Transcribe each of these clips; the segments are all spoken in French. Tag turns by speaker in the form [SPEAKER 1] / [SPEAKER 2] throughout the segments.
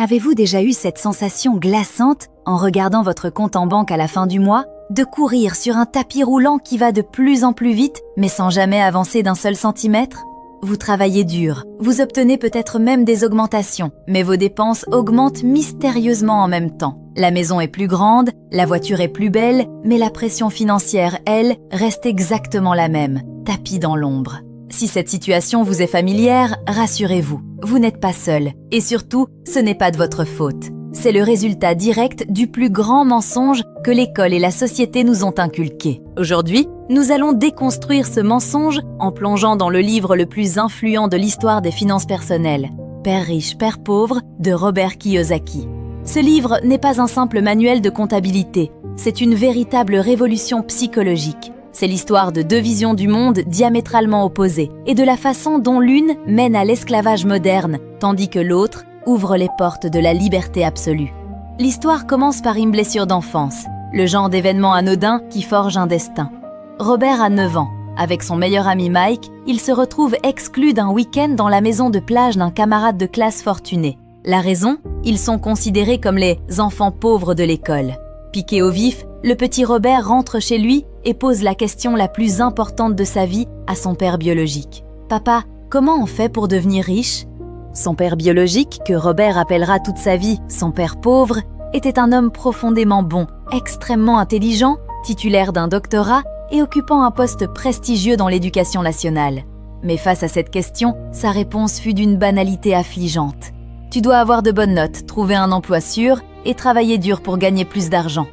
[SPEAKER 1] Avez-vous déjà eu cette sensation glaçante, en regardant votre compte en banque à la fin du mois, de courir sur un tapis roulant qui va de plus en plus vite, mais sans jamais avancer d'un seul centimètre ? Vous travaillez dur, vous obtenez peut-être même des augmentations, mais vos dépenses augmentent mystérieusement en même temps. La maison est plus grande, la voiture est plus belle, mais la pression financière, elle, reste exactement la même, tapis dans l'ombre. Si cette situation vous est familière, rassurez-vous, vous n'êtes pas seul. Et surtout, ce n'est pas de votre faute. C'est le résultat direct du plus grand mensonge que l'école et la société nous ont inculqué. Aujourd'hui, nous allons déconstruire ce mensonge en plongeant dans le livre le plus influent de l'histoire des finances personnelles, Père riche, Père pauvre de Robert Kiyosaki. Ce livre n'est pas un simple manuel de comptabilité, c'est une véritable révolution psychologique. C'est l'histoire de deux visions du monde diamétralement opposées et de la façon dont l'une mène à l'esclavage moderne, tandis que l'autre ouvre les portes de la liberté absolue. L'histoire commence par une blessure d'enfance, le genre d'événement anodin qui forge un destin. Robert a 9 ans. Avec son meilleur ami Mike, il se retrouve exclu d'un week-end dans la maison de plage d'un camarade de classe fortuné. La raison ? Ils sont considérés comme les enfants pauvres de l'école. Piqué au vif, le petit Robert rentre chez lui et pose la question la plus importante de sa vie à son père biologique. « Papa, comment on fait pour devenir riche ?» Son père biologique, que Robert appellera toute sa vie son père pauvre, était un homme profondément bon, extrêmement intelligent, titulaire d'un doctorat et occupant un poste prestigieux dans l'éducation nationale. Mais face à cette question, sa réponse fut d'une banalité affligeante. « Tu dois avoir de bonnes notes, trouver un emploi sûr et travailler dur pour gagner plus d'argent. »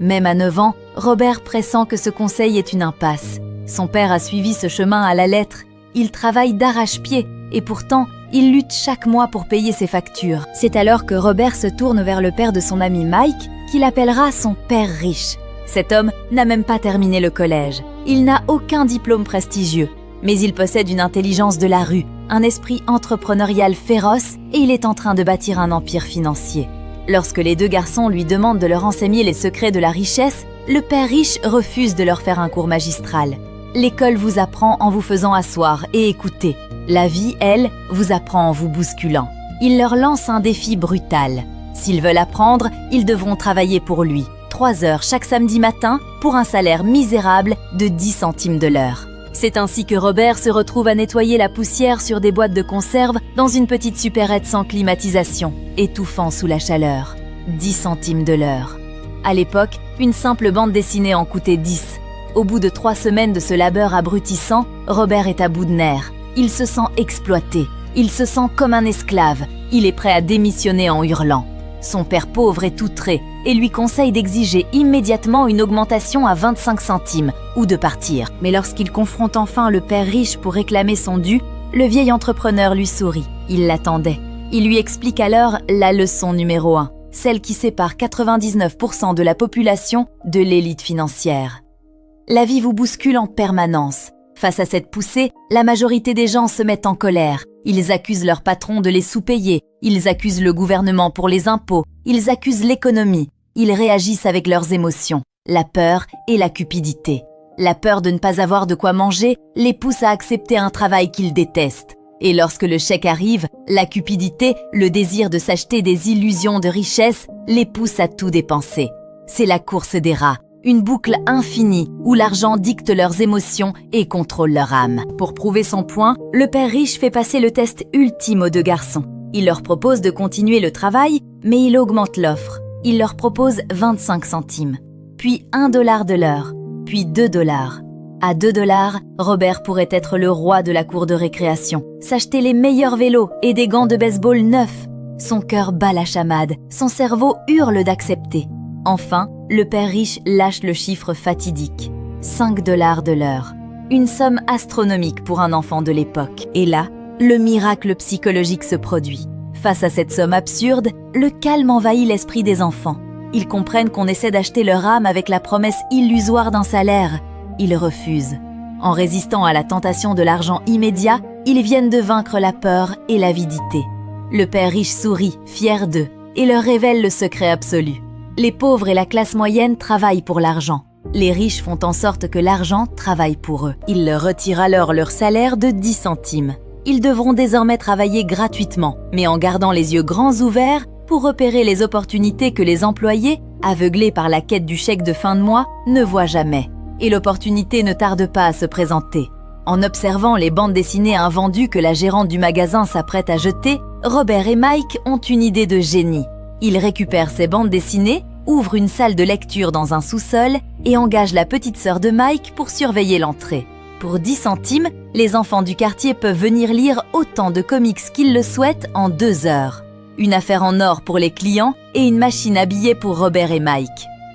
[SPEAKER 1] Même à 9 ans, Robert pressent que ce conseil est une impasse. Son père a suivi ce chemin à la lettre. Il travaille d'arrache-pied et pourtant, il lutte chaque mois pour payer ses factures. C'est alors que Robert se tourne vers le père de son ami Mike, qu'il appellera son père riche. Cet homme n'a même pas terminé le collège. Il n'a aucun diplôme prestigieux, mais il possède une intelligence de la rue, un esprit entrepreneurial féroce et il est en train de bâtir un empire financier. Lorsque les deux garçons lui demandent de leur enseigner les secrets de la richesse, le père riche refuse de leur faire un cours magistral. L'école vous apprend en vous faisant asseoir et écouter. La vie, elle, vous apprend en vous bousculant. Il leur lance un défi brutal. S'ils veulent apprendre, ils devront travailler pour lui. 3 heures chaque samedi matin pour un salaire misérable de 10 centimes de l'heure. C'est ainsi que Robert se retrouve à nettoyer la poussière sur des boîtes de conserve dans une petite supérette sans climatisation, étouffant sous la chaleur. 10 centimes de l'heure. À l'époque, une simple bande dessinée en coûtait 10. Au bout de 3 semaines de ce labeur abrutissant, Robert est à bout de nerfs. Il se sent exploité. Il se sent comme un esclave. Il est prêt à démissionner en hurlant. Son père pauvre est outré et lui conseille d'exiger immédiatement une augmentation à 25 centimes ou de partir. Mais lorsqu'il confronte enfin le père riche pour réclamer son dû, le vieil entrepreneur lui sourit. Il l'attendait. Il lui explique alors la leçon numéro 1, celle qui sépare 99% de la population de l'élite financière. La vie vous bouscule en permanence. Face à cette poussée, la majorité des gens se mettent en colère. Ils accusent leur patron de les sous-payer, ils accusent le gouvernement pour les impôts, ils accusent l'économie. Ils réagissent avec leurs émotions, la peur et la cupidité. La peur de ne pas avoir de quoi manger les pousse à accepter un travail qu'ils détestent. Et lorsque le chèque arrive, la cupidité, le désir de s'acheter des illusions de richesse, les pousse à tout dépenser. C'est la course des rats. Une boucle infinie où l'argent dicte leurs émotions et contrôle leur âme. Pour prouver son point, le père riche fait passer le test ultime aux deux garçons. Il leur propose de continuer le travail, mais il augmente l'offre. Il leur propose 25 centimes, puis $1 de l'heure, puis $2. À $2, Robert pourrait être le roi de la cour de récréation, s'acheter les meilleurs vélos et des gants de baseball neufs. Son cœur bat la chamade, son cerveau hurle d'accepter. Enfin, le père riche lâche le chiffre fatidique, $5 de l'heure. Une somme astronomique pour un enfant de l'époque. Et là, le miracle psychologique se produit. Face à cette somme absurde, le calme envahit l'esprit des enfants. Ils comprennent qu'on essaie d'acheter leur âme avec la promesse illusoire d'un salaire. Ils refusent. En résistant à la tentation de l'argent immédiat, ils viennent de vaincre la peur et l'avidité. Le père riche sourit, fier d'eux, et leur révèle le secret absolu. Les pauvres et la classe moyenne travaillent pour l'argent. Les riches font en sorte que l'argent travaille pour eux. Ils leur retirent alors leur salaire de 10 centimes. Ils devront désormais travailler gratuitement, mais en gardant les yeux grands ouverts pour repérer les opportunités que les employés, aveuglés par la quête du chèque de fin de mois, ne voient jamais. Et l'opportunité ne tarde pas à se présenter. En observant les bandes dessinées invendues que la gérante du magasin s'apprête à jeter, Robert et Mike ont une idée de génie. Ils récupèrent ces bandes dessinées, ouvrent une salle de lecture dans un sous-sol et engagent la petite sœur de Mike pour surveiller l'entrée. Pour 10 centimes, les enfants du quartier peuvent venir lire autant de comics qu'ils le souhaitent en 2 heures. Une affaire en or pour les clients et une machine à billets pour Robert et Mike.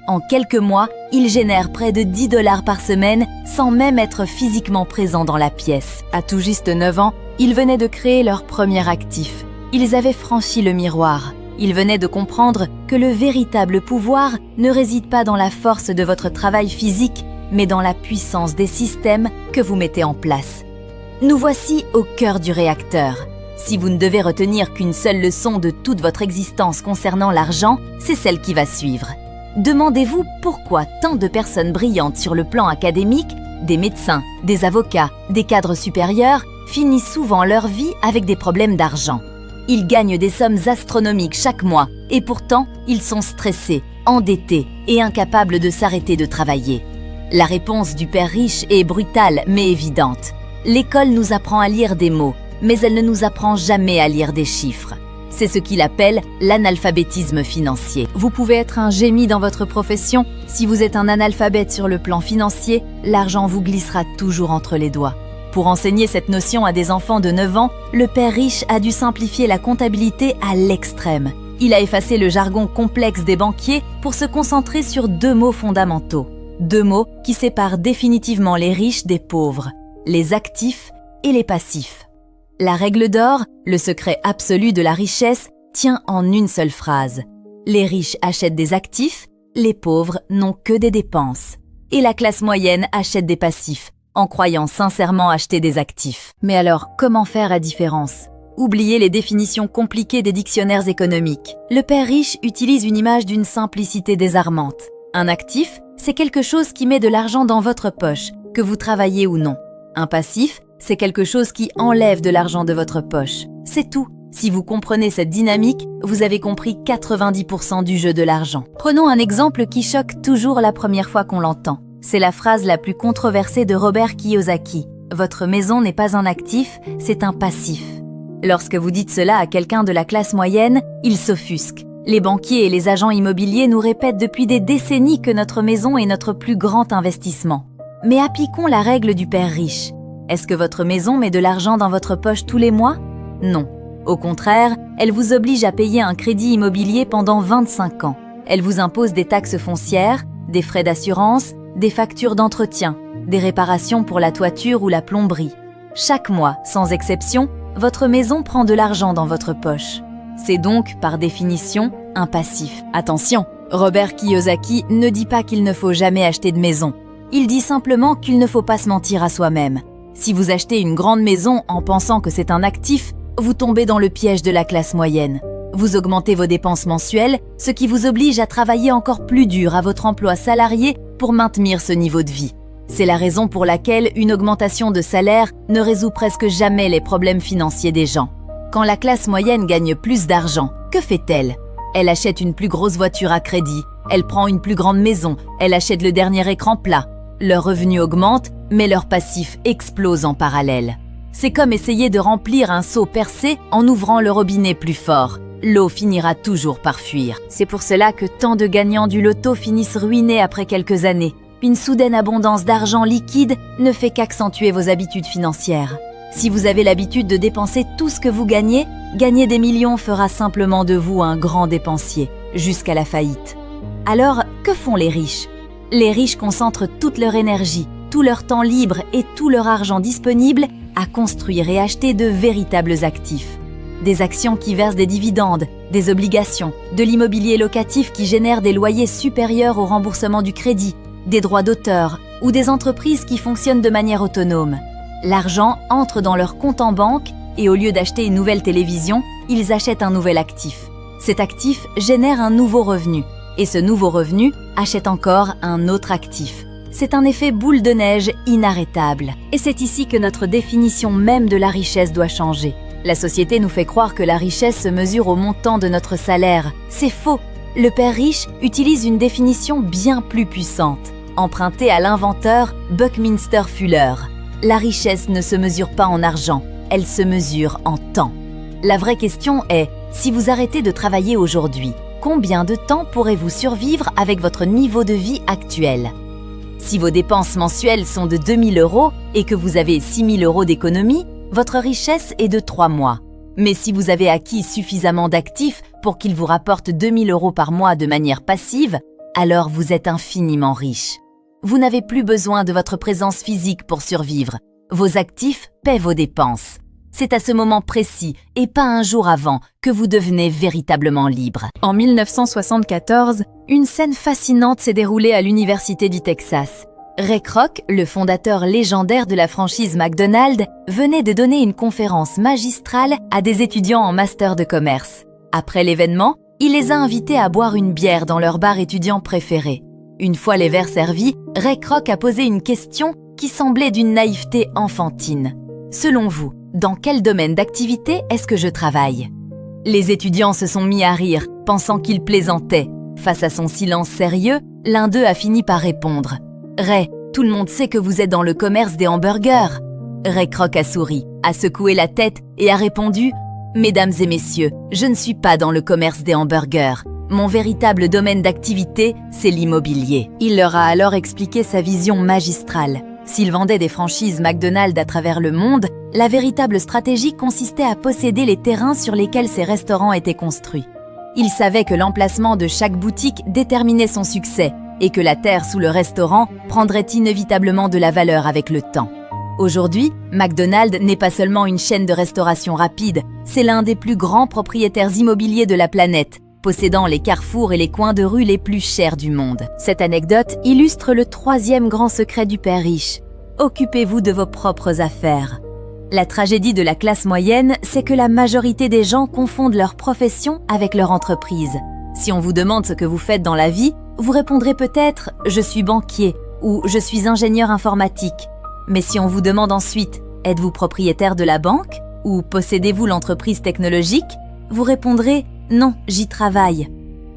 [SPEAKER 1] En quelques mois, ils génèrent près de 10 $ par semaine sans même être physiquement présents dans la pièce. À tout juste 9 ans, ils venaient de créer leur premier actif. Ils avaient franchi le miroir. Ils venaient de comprendre que le véritable pouvoir ne réside pas dans la force de votre travail physique, mais dans la puissance des systèmes que vous mettez en place. Nous voici au cœur du réacteur. Si vous ne devez retenir qu'une seule leçon de toute votre existence concernant l'argent, c'est celle qui va suivre. Demandez-vous pourquoi tant de personnes brillantes sur le plan académique, des médecins, des avocats, des cadres supérieurs, finissent souvent leur vie avec des problèmes d'argent. Ils gagnent des sommes astronomiques chaque mois et pourtant, ils sont stressés, endettés et incapables de s'arrêter de travailler. La réponse du père riche est brutale mais évidente. L'école nous apprend à lire des mots, mais elle ne nous apprend jamais à lire des chiffres. C'est ce qu'il appelle l'analphabétisme financier. Vous pouvez être un génie dans votre profession. Si vous êtes un analphabète sur le plan financier, l'argent vous glissera toujours entre les doigts. Pour enseigner cette notion à des enfants de 9 ans, le père riche a dû simplifier la comptabilité à l'extrême. Il a effacé le jargon complexe des banquiers pour se concentrer sur 2 mots fondamentaux. 2 mots qui séparent définitivement les riches des pauvres, les actifs et les passifs. La règle d'or, le secret absolu de la richesse, tient en une seule phrase. Les riches achètent des actifs, les pauvres n'ont que des dépenses. Et la classe moyenne achète des passifs, en croyant sincèrement acheter des actifs. Mais alors, comment faire la différence ? Oubliez les définitions compliquées des dictionnaires économiques. Le père riche utilise une image d'une simplicité désarmante. Un actif, c'est quelque chose qui met de l'argent dans votre poche, que vous travaillez ou non. Un passif, c'est quelque chose qui enlève de l'argent de votre poche. C'est tout. Si vous comprenez cette dynamique, vous avez compris 90% du jeu de l'argent. Prenons un exemple qui choque toujours la première fois qu'on l'entend. C'est la phrase la plus controversée de Robert Kiyosaki. Votre maison n'est pas un actif, c'est un passif. Lorsque vous dites cela à quelqu'un de la classe moyenne, il s'offusque. Les banquiers et les agents immobiliers nous répètent depuis des décennies que notre maison est notre plus grand investissement. Mais appliquons la règle du père riche. Est-ce que votre maison met de l'argent dans votre poche tous les mois ? Non. Au contraire, elle vous oblige à payer un crédit immobilier pendant 25 ans. Elle vous impose des taxes foncières, des frais d'assurance, des factures d'entretien, des réparations pour la toiture ou la plomberie. Chaque mois, sans exception, votre maison prend de l'argent dans votre poche. C'est donc, par définition, un passif. Attention, Robert Kiyosaki ne dit pas qu'il ne faut jamais acheter de maison. Il dit simplement qu'il ne faut pas se mentir à soi-même. Si vous achetez une grande maison en pensant que c'est un actif, vous tombez dans le piège de la classe moyenne. Vous augmentez vos dépenses mensuelles, ce qui vous oblige à travailler encore plus dur à votre emploi salarié pour maintenir ce niveau de vie. C'est la raison pour laquelle une augmentation de salaire ne résout presque jamais les problèmes financiers des gens. Quand la classe moyenne gagne plus d'argent, que fait-elle ? Elle achète une plus grosse voiture à crédit, elle prend une plus grande maison, elle achète le dernier écran plat. Leurs revenus augmentent, mais leur passif explose en parallèle. C'est comme essayer de remplir un seau percé en ouvrant le robinet plus fort. L'eau finira toujours par fuir. C'est pour cela que tant de gagnants du loto finissent ruinés après quelques années. Une soudaine abondance d'argent liquide ne fait qu'accentuer vos habitudes financières. Si vous avez l'habitude de dépenser tout ce que vous gagnez, gagner des millions fera simplement de vous un grand dépensier, jusqu'à la faillite. Alors, que font les riches ? Les riches concentrent toute leur énergie, tout leur temps libre et tout leur argent disponible à construire et acheter de véritables actifs. Des actions qui versent des dividendes, des obligations, de l'immobilier locatif qui génère des loyers supérieurs au remboursement du crédit, des droits d'auteur ou des entreprises qui fonctionnent de manière autonome. L'argent entre dans leur compte en banque et au lieu d'acheter une nouvelle télévision, ils achètent un nouvel actif. Cet actif génère un nouveau revenu. Et ce nouveau revenu achète encore un autre actif. C'est un effet boule de neige inarrêtable. Et c'est ici que notre définition même de la richesse doit changer. La société nous fait croire que la richesse se mesure au montant de notre salaire. C'est faux. Le père riche utilise une définition bien plus puissante, empruntée à l'inventeur Buckminster Fuller. La richesse ne se mesure pas en argent, elle se mesure en temps. La vraie question est, si vous arrêtez de travailler aujourd'hui, combien de temps pourrez-vous survivre avec votre niveau de vie actuel ? Si vos dépenses mensuelles sont de 2 000 € et que vous avez 6 000 € d'économie, votre richesse est de 3 mois. Mais si vous avez acquis suffisamment d'actifs pour qu'ils vous rapportent 2 000 € par mois de manière passive, alors vous êtes infiniment riche. Vous n'avez plus besoin de votre présence physique pour survivre. Vos actifs paient vos dépenses. C'est à ce moment précis, et pas un jour avant, que vous devenez véritablement libre. En 1974, une scène fascinante s'est déroulée à l'Université du Texas. Ray Kroc, le fondateur légendaire de la franchise McDonald's, venait de donner une conférence magistrale à des étudiants en master de commerce. Après l'événement, il les a invités à boire une bière dans leur bar étudiant préféré. Une fois les verres servis, Ray Kroc a posé une question qui semblait d'une naïveté enfantine. Selon vous, dans quel domaine d'activité est-ce que je travaille ? Les étudiants se sont mis à rire, pensant qu'il plaisantait. Face à son silence sérieux, l'un d'eux a fini par répondre. « Ray, tout le monde sait que vous êtes dans le commerce des hamburgers. » Ray Kroc a souri, a secoué la tête et a répondu « Mesdames et messieurs, je ne suis pas dans le commerce des hamburgers. Mon véritable domaine d'activité, c'est l'immobilier. » Il leur a alors expliqué sa vision magistrale. S'il vendait des franchises McDonald's à travers le monde, la véritable stratégie consistait à posséder les terrains sur lesquels ces restaurants étaient construits. Il savait que l'emplacement de chaque boutique déterminait son succès et que la terre sous le restaurant prendrait inévitablement de la valeur avec le temps. Aujourd'hui, McDonald's n'est pas seulement une chaîne de restauration rapide, c'est l'un des plus grands propriétaires immobiliers de la planète, possédant les carrefours et les coins de rue les plus chers du monde. Cette anecdote illustre le 3e grand secret du père riche. Occupez-vous de vos propres affaires. La tragédie de la classe moyenne, c'est que la majorité des gens confondent leur profession avec leur entreprise. Si on vous demande ce que vous faites dans la vie, vous répondrez peut-être « je suis banquier » ou « je suis ingénieur informatique ». Mais si on vous demande ensuite « êtes-vous propriétaire de la banque » ou « possédez-vous l'entreprise technologique », vous répondrez « non, j'y travaille ».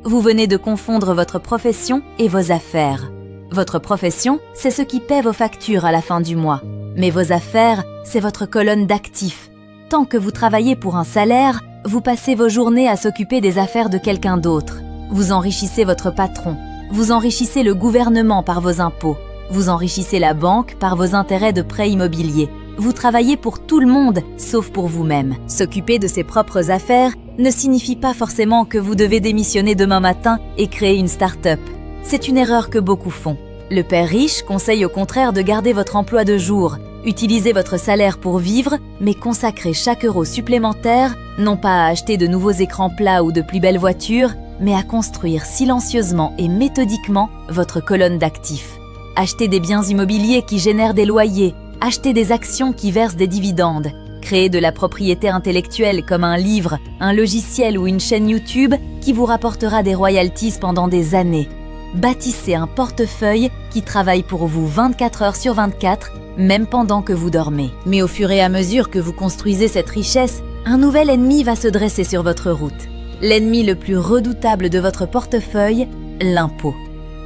[SPEAKER 1] Vous venez de confondre votre profession et vos affaires. Votre profession, c'est ce qui paie vos factures à la fin du mois. Mais vos affaires, c'est votre colonne d'actifs. Tant que vous travaillez pour un salaire, vous passez vos journées à s'occuper des affaires de quelqu'un d'autre. Vous enrichissez votre patron. Vous enrichissez le gouvernement par vos impôts. Vous enrichissez la banque par vos intérêts de prêts immobiliers. Vous travaillez pour tout le monde, sauf pour vous-même. S'occuper de ses propres affaires ne signifie pas forcément que vous devez démissionner demain matin et créer une start-up. C'est une erreur que beaucoup font. Le père riche conseille au contraire de garder votre emploi de jour, utilisez votre salaire pour vivre, mais consacrez chaque euro supplémentaire, non pas à acheter de nouveaux écrans plats ou de plus belles voitures, mais à construire silencieusement et méthodiquement votre colonne d'actifs. Achetez des biens immobiliers qui génèrent des loyers, achetez des actions qui versent des dividendes, créez de la propriété intellectuelle comme un livre, un logiciel ou une chaîne YouTube qui vous rapportera des royalties pendant des années. Bâtissez un portefeuille qui travaille pour vous 24 heures sur 24, même pendant que vous dormez. Mais au fur et à mesure que vous construisez cette richesse, un nouvel ennemi va se dresser sur votre route. L'ennemi le plus redoutable de votre portefeuille, l'impôt.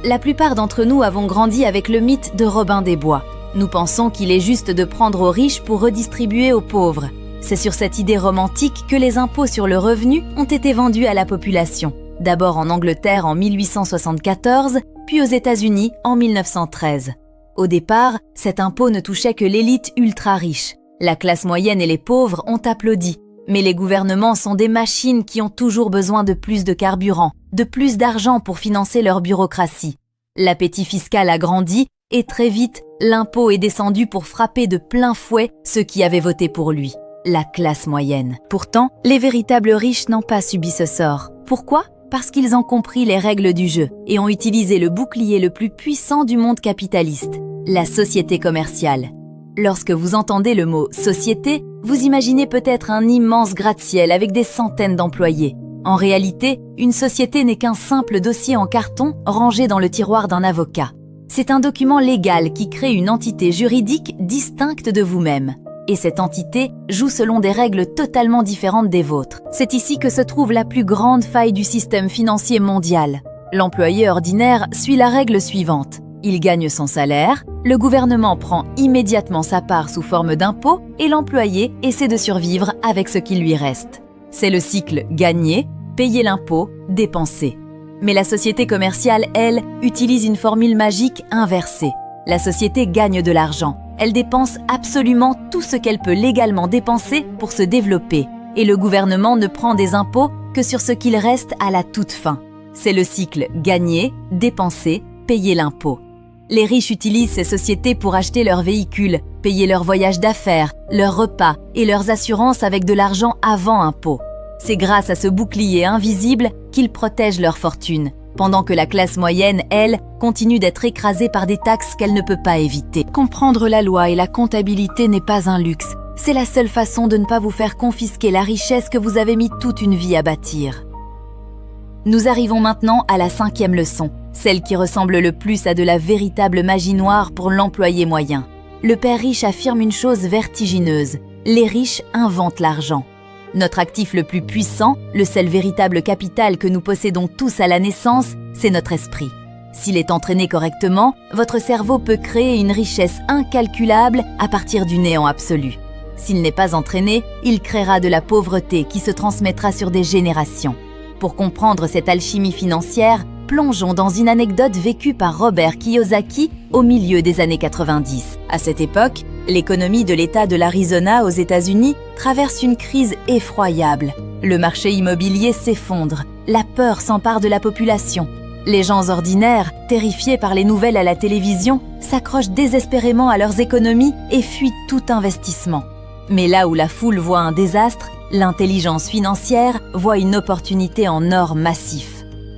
[SPEAKER 1] La plupart d'entre nous avons grandi avec le mythe de Robin des Bois. Nous pensons qu'il est juste de prendre aux riches pour redistribuer aux pauvres. C'est sur cette idée romantique que les impôts sur le revenu ont été vendus à la population. D'abord en Angleterre en 1874, puis aux États-Unis en 1913. Au départ, cet impôt ne touchait que l'élite ultra-riche. La classe moyenne et les pauvres ont applaudi. Mais les gouvernements sont des machines qui ont toujours besoin de plus de carburant, de plus d'argent pour financer leur bureaucratie. L'appétit fiscal a grandi et très vite, l'impôt est descendu pour frapper de plein fouet ceux qui avaient voté pour lui, la classe moyenne. Pourtant, les véritables riches n'ont pas subi ce sort. Pourquoi ? Parce qu'ils ont compris les règles du jeu et ont utilisé le bouclier le plus puissant du monde capitaliste, la société commerciale. Lorsque vous entendez le mot « société », vous imaginez peut-être un immense gratte-ciel avec des centaines d'employés. En réalité, une société n'est qu'un simple dossier en carton rangé dans le tiroir d'un avocat. C'est un document légal qui crée une entité juridique distincte de vous-même. Et cette entité joue selon des règles totalement différentes des vôtres. C'est ici que se trouve la plus grande faille du système financier mondial. L'employé ordinaire suit la règle suivante. Il gagne son salaire, le gouvernement prend immédiatement sa part sous forme d'impôt et l'employé essaie de survivre avec ce qui lui reste. C'est le cycle gagner, payer l'impôt, dépenser. Mais la société commerciale, elle, utilise une formule magique inversée. La société gagne de l'argent. Elle dépense absolument tout ce qu'elle peut légalement dépenser pour se développer. Et le gouvernement ne prend des impôts que sur ce qu'il reste à la toute fin. C'est le cycle gagner, dépenser, payer l'impôt. Les riches utilisent ces sociétés pour acheter leurs véhicules, payer leurs voyages d'affaires, leurs repas et leurs assurances avec de l'argent avant impôt. C'est grâce à ce bouclier invisible qu'ils protègent leur fortune, pendant que la classe moyenne, elle, continue d'être écrasée par des taxes qu'elle ne peut pas éviter. Comprendre la loi et la comptabilité n'est pas un luxe. C'est la seule façon de ne pas vous faire confisquer la richesse que vous avez mis toute une vie à bâtir. Nous arrivons maintenant à la 5e leçon, celle qui ressemble le plus à de la véritable magie noire pour l'employé moyen. Le père riche affirme une chose vertigineuse. Les riches inventent l'argent. Notre actif le plus puissant, le seul véritable capital que nous possédons tous à la naissance, c'est notre esprit. S'il est entraîné correctement, votre cerveau peut créer une richesse incalculable à partir du néant absolu. S'il n'est pas entraîné, il créera de la pauvreté qui se transmettra sur des générations. Pour comprendre cette alchimie financière, plongeons dans une anecdote vécue par Robert Kiyosaki au milieu des années 90. À cette époque, l'économie de l'État de l'Arizona aux États-Unis traverse une crise effroyable. Le marché immobilier s'effondre, la peur s'empare de la population. Les gens ordinaires, terrifiés par les nouvelles à la télévision, s'accrochent désespérément à leurs économies et fuient tout investissement. Mais là où la foule voit un désastre, l'intelligence financière voit une opportunité en or massif.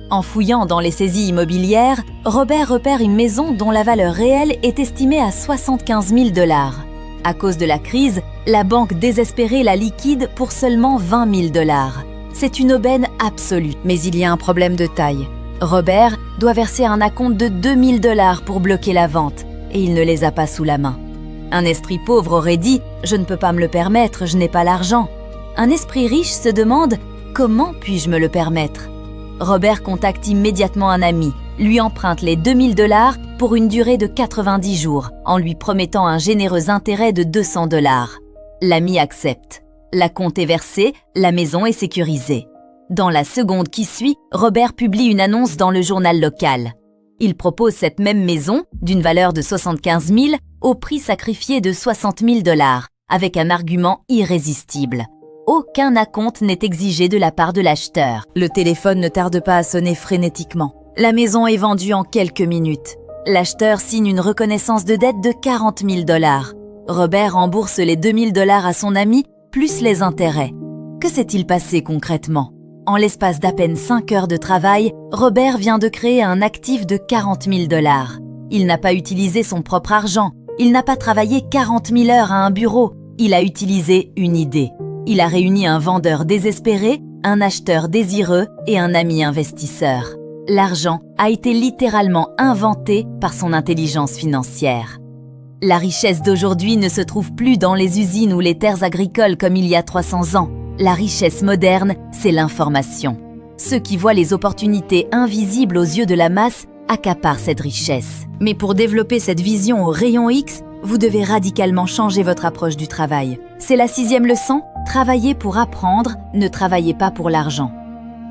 [SPEAKER 1] En fouillant dans les saisies immobilières, Robert repère une maison dont la valeur réelle est estimée à 75 000 $. À cause de la crise, la banque désespérée la liquide pour seulement 20 000 $. C'est une aubaine absolue, mais il y a un problème de taille. Robert doit verser un acompte de 2 000 $ pour bloquer la vente, et il ne les a pas sous la main. Un esprit pauvre aurait dit « Je ne peux pas me le permettre, je n'ai pas l'argent ». Un esprit riche se demande « Comment puis-je me le permettre ?» Robert contacte immédiatement un ami, lui emprunte les 2 000 $ pour une durée de 90 jours, en lui promettant un généreux intérêt de 200 $. L'ami accepte. L'acompte est versé, la maison est sécurisée. Dans la seconde qui suit, Robert publie une annonce dans le journal local. Il propose cette même maison, d'une valeur de 75 000, au prix sacrifié de 60 000 $, avec un argument irrésistible. Aucun acompte n'est exigé de la part de l'acheteur. Le téléphone ne tarde pas à sonner frénétiquement. La maison est vendue en quelques minutes. L'acheteur signe une reconnaissance de dette de 40 000 $. Robert rembourse les 2 000 $ à son ami, plus les intérêts. Que s'est-il passé concrètement ? En l'espace d'à peine 5 heures de travail, Robert vient de créer un actif de 40 000 $. Il n'a pas utilisé son propre argent. Il n'a pas travaillé 40 000 heures à un bureau. Il a utilisé une idée. Il a réuni un vendeur désespéré, un acheteur désireux et un ami investisseur. L'argent a été littéralement inventé par son intelligence financière. La richesse d'aujourd'hui ne se trouve plus dans les usines ou les terres agricoles comme il y a 300 ans. La richesse moderne, c'est l'information. Ceux qui voient les opportunités invisibles aux yeux de la masse accaparent cette richesse. Mais pour développer cette vision au rayon X, vous devez radicalement changer votre approche du travail. C'est la 6e leçon, travaillez pour apprendre, ne travaillez pas pour l'argent.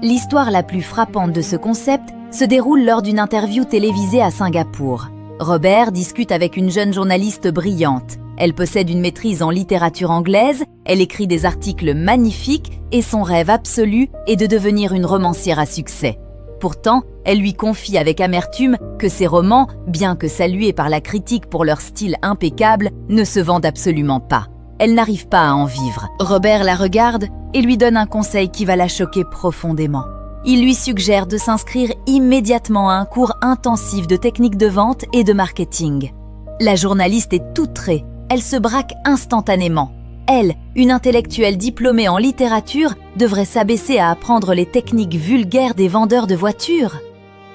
[SPEAKER 1] L'histoire la plus frappante de ce concept se déroule lors d'une interview télévisée à Singapour. Robert discute avec une jeune journaliste brillante. Elle possède une maîtrise en littérature anglaise, elle écrit des articles magnifiques et son rêve absolu est de devenir une romancière à succès. Pourtant, elle lui confie avec amertume que ses romans, bien que salués par la critique pour leur style impeccable, ne se vendent absolument pas. Elle n'arrive pas à en vivre. Robert la regarde et lui donne un conseil qui va la choquer profondément. Il lui suggère de s'inscrire immédiatement à un cours intensif de techniques de vente et de marketing. La journaliste est outrée. Elle se braque instantanément. Elle, une intellectuelle diplômée en littérature, devrait s'abaisser à apprendre les techniques vulgaires des vendeurs de voitures.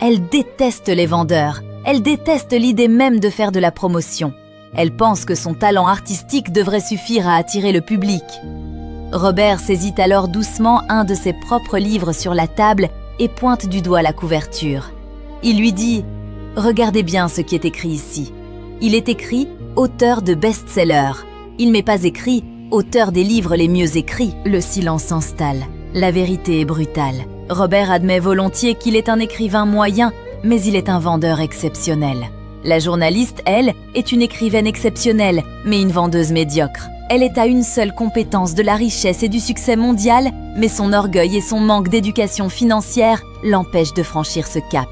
[SPEAKER 1] Elle déteste les vendeurs. Elle déteste l'idée même de faire de la promotion. Elle pense que son talent artistique devrait suffire à attirer le public. Robert saisit alors doucement un de ses propres livres sur la table et pointe du doigt la couverture. Il lui dit « Regardez bien ce qui est écrit ici. Il est écrit « auteur de best-seller ». Il n'est pas écrit « auteur des livres les mieux écrits ». Le silence s'installe. La vérité est brutale. Robert admet volontiers qu'il est un écrivain moyen, mais il est un vendeur exceptionnel. La journaliste, elle, est une écrivaine exceptionnelle, mais une vendeuse médiocre. Elle est à une seule compétence de la richesse et du succès mondial, mais son orgueil et son manque d'éducation financière l'empêchent de franchir ce cap.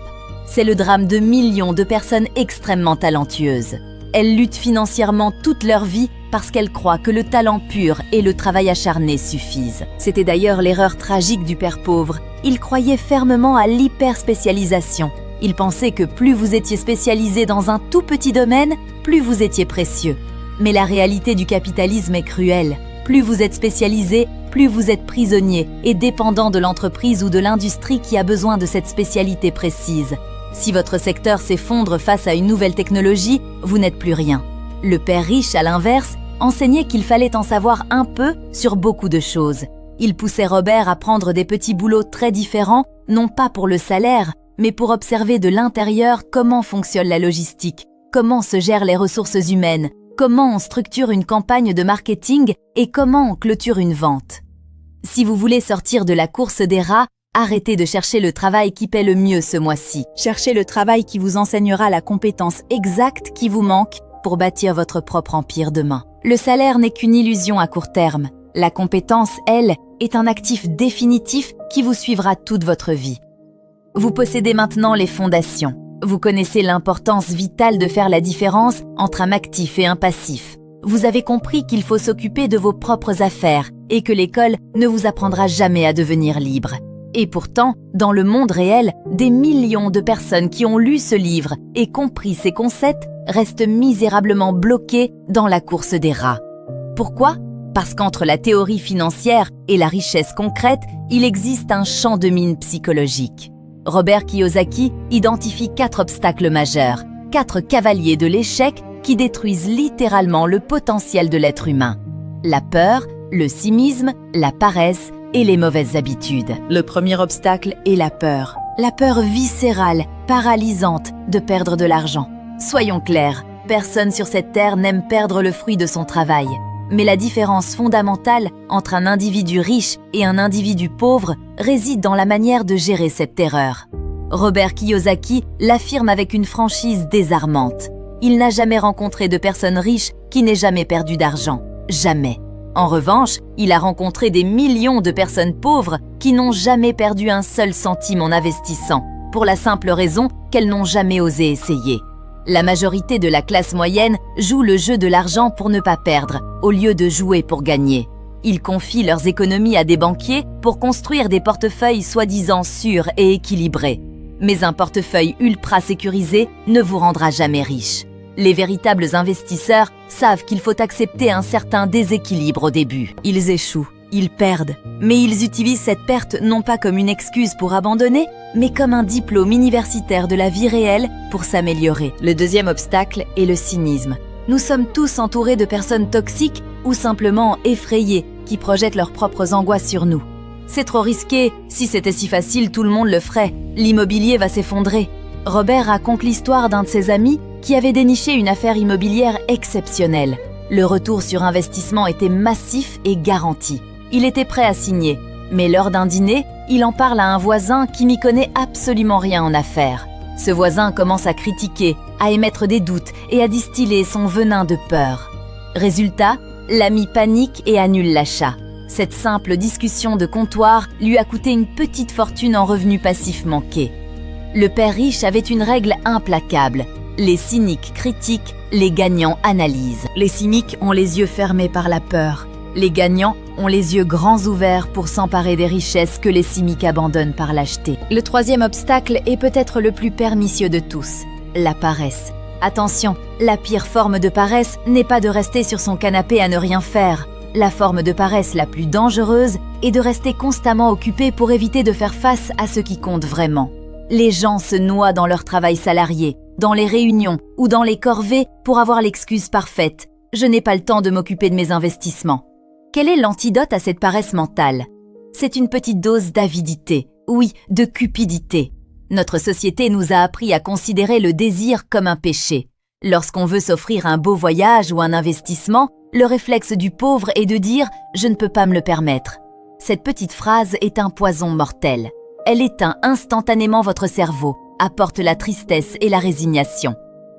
[SPEAKER 1] C'est le drame de millions de personnes extrêmement talentueuses. Elles luttent financièrement toute leur vie parce qu'elles croient que le talent pur et le travail acharné suffisent. C'était d'ailleurs l'erreur tragique du père pauvre. Il croyait fermement à l'hyperspécialisation. Il pensait que plus vous étiez spécialisé dans un tout petit domaine, plus vous étiez précieux. Mais la réalité du capitalisme est cruelle. Plus vous êtes spécialisé, plus vous êtes prisonnier et dépendant de l'entreprise ou de l'industrie qui a besoin de cette spécialité précise. Si votre secteur s'effondre face à une nouvelle technologie, vous n'êtes plus rien. Le père riche, à l'inverse, enseignait qu'il fallait en savoir un peu sur beaucoup de choses. Il poussait Robert à prendre des petits boulots très différents, non pas pour le salaire, mais pour observer de l'intérieur comment fonctionne la logistique, comment se gèrent les ressources humaines, comment on structure une campagne de marketing et comment on clôture une vente. Si vous voulez sortir de la course des rats, arrêtez de chercher le travail qui paie le mieux ce mois-ci. Cherchez le travail qui vous enseignera la compétence exacte qui vous manque pour bâtir votre propre empire demain. Le salaire n'est qu'une illusion à court terme. La compétence, elle, est un actif définitif qui vous suivra toute votre vie. Vous possédez maintenant les fondations. Vous connaissez l'importance vitale de faire la différence entre un actif et un passif. Vous avez compris qu'il faut s'occuper de vos propres affaires et que l'école ne vous apprendra jamais à devenir libre. Et pourtant, dans le monde réel, des millions de personnes qui ont lu ce livre et compris ces concepts restent misérablement bloquées dans la course des rats. Pourquoi ? Parce qu'entre la théorie financière et la richesse concrète, il existe un champ de mine psychologique. Robert Kiyosaki identifie 4 obstacles majeurs, 4 cavaliers de l'échec qui détruisent littéralement le potentiel de l'être humain. La peur, le cynisme, la paresse et les mauvaises habitudes. Le premier obstacle est la peur. La peur viscérale, paralysante de perdre de l'argent. Soyons clairs, personne sur cette terre n'aime perdre le fruit de son travail. Mais la différence fondamentale entre un individu riche et un individu pauvre réside dans la manière de gérer cette terreur. Robert Kiyosaki l'affirme avec une franchise désarmante. Il n'a jamais rencontré de personne riche qui n'ait jamais perdu d'argent. Jamais. En revanche, il a rencontré des millions de personnes pauvres qui n'ont jamais perdu un seul centime en investissant, pour la simple raison qu'elles n'ont jamais osé essayer. La majorité de la classe moyenne joue le jeu de l'argent pour ne pas perdre, au lieu de jouer pour gagner. Ils confient leurs économies à des banquiers pour construire des portefeuilles soi-disant sûrs et équilibrés. Mais un portefeuille ultra sécurisé ne vous rendra jamais riche. Les véritables investisseurs savent qu'il faut accepter un certain déséquilibre au début. Ils échouent, ils perdent, mais ils utilisent cette perte non pas comme une excuse pour abandonner, mais comme un diplôme universitaire de la vie réelle pour s'améliorer. Le deuxième obstacle est le cynisme. Nous sommes tous entourés de personnes toxiques ou simplement effrayées qui projettent leurs propres angoisses sur nous. C'est trop risqué, si c'était si facile, tout le monde le ferait. L'immobilier va s'effondrer. Robert raconte l'histoire d'un de ses amis qui avait déniché une affaire immobilière exceptionnelle. Le retour sur investissement était massif et garanti. Il était prêt à signer, mais lors d'un dîner, il en parle à un voisin qui n'y connaît absolument rien en affaires. Ce voisin commence à critiquer, à émettre des doutes et à distiller son venin de peur. Résultat, l'ami panique et annule l'achat. Cette simple discussion de comptoir lui a coûté une petite fortune en revenus passifs manqués. Le père riche avait une règle implacable. Les cyniques critiquent, les gagnants analysent. Les cyniques ont les yeux fermés par la peur. Les gagnants ont les yeux grands ouverts pour s'emparer des richesses que les cyniques abandonnent par lâcheté. Le troisième obstacle est peut-être le plus pernicieux de tous, la paresse. Attention, la pire forme de paresse n'est pas de rester sur son canapé à ne rien faire. La forme de paresse la plus dangereuse est de rester constamment occupé pour éviter de faire face à ce qui compte vraiment. Les gens se noient dans leur travail salarié, dans les réunions ou dans les corvées pour avoir l'excuse parfaite. Je n'ai pas le temps de m'occuper de mes investissements. Quel est l'antidote à cette paresse mentale? C'est une petite dose d'avidité, oui, de cupidité. Notre société nous a appris à considérer le désir comme un péché. Lorsqu'on veut s'offrir un beau voyage ou un investissement, le réflexe du pauvre est de dire « je ne peux pas me le permettre ». Cette petite phrase est un poison mortel. Elle éteint instantanément votre cerveau, apporte la tristesse et la résignation.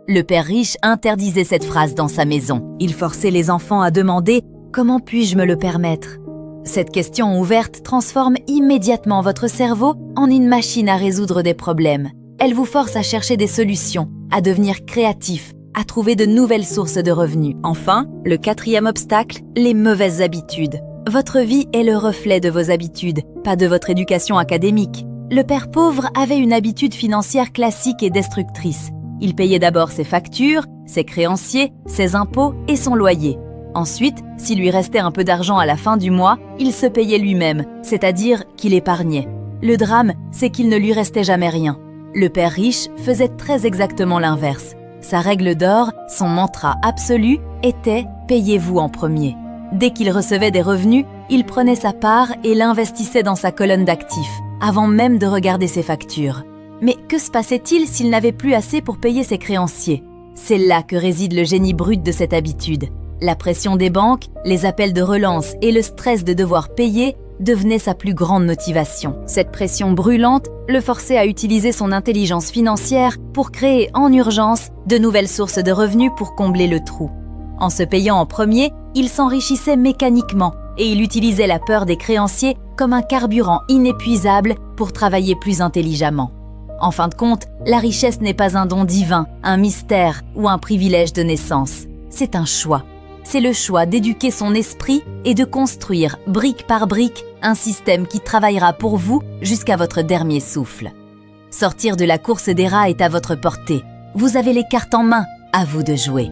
[SPEAKER 1] Le père riche interdisait cette phrase dans sa maison. Il forçait les enfants à demander « comment puis-je me le permettre ?» Cette question ouverte transforme immédiatement votre cerveau en une machine à résoudre des problèmes. Elle vous force à chercher des solutions, à devenir créatif, à trouver de nouvelles sources de revenus. Enfin, le 4e obstacle, les mauvaises habitudes. Votre vie est le reflet de vos habitudes, pas de votre éducation académique. Le père pauvre avait une habitude financière classique et destructrice. Il payait d'abord ses factures, ses créanciers, ses impôts et son loyer. Ensuite, s'il lui restait un peu d'argent à la fin du mois, il se payait lui-même, c'est-à-dire qu'il épargnait. Le drame, c'est qu'il ne lui restait jamais rien. Le père riche faisait très exactement l'inverse. Sa règle d'or, son mantra absolu, était « payez-vous en premier ». Dès qu'il recevait des revenus, il prenait sa part et l'investissait dans sa colonne d'actifs, avant même de regarder ses factures. Mais que se passait-il s'il n'avait plus assez pour payer ses créanciers? C'est là que réside le génie brut de cette habitude. La pression des banques, les appels de relance et le stress de devoir payer devenaient sa plus grande motivation. Cette pression brûlante le forçait à utiliser son intelligence financière pour créer en urgence de nouvelles sources de revenus pour combler le trou. En se payant en premier, il s'enrichissait mécaniquement et il utilisait la peur des créanciers comme un carburant inépuisable pour travailler plus intelligemment. En fin de compte, la richesse n'est pas un don divin, un mystère ou un privilège de naissance. C'est un choix. C'est le choix d'éduquer son esprit et de construire, brique par brique, un système qui travaillera pour vous jusqu'à votre dernier souffle. Sortir de la course des rats est à votre portée. Vous avez les cartes en main, à vous de jouer.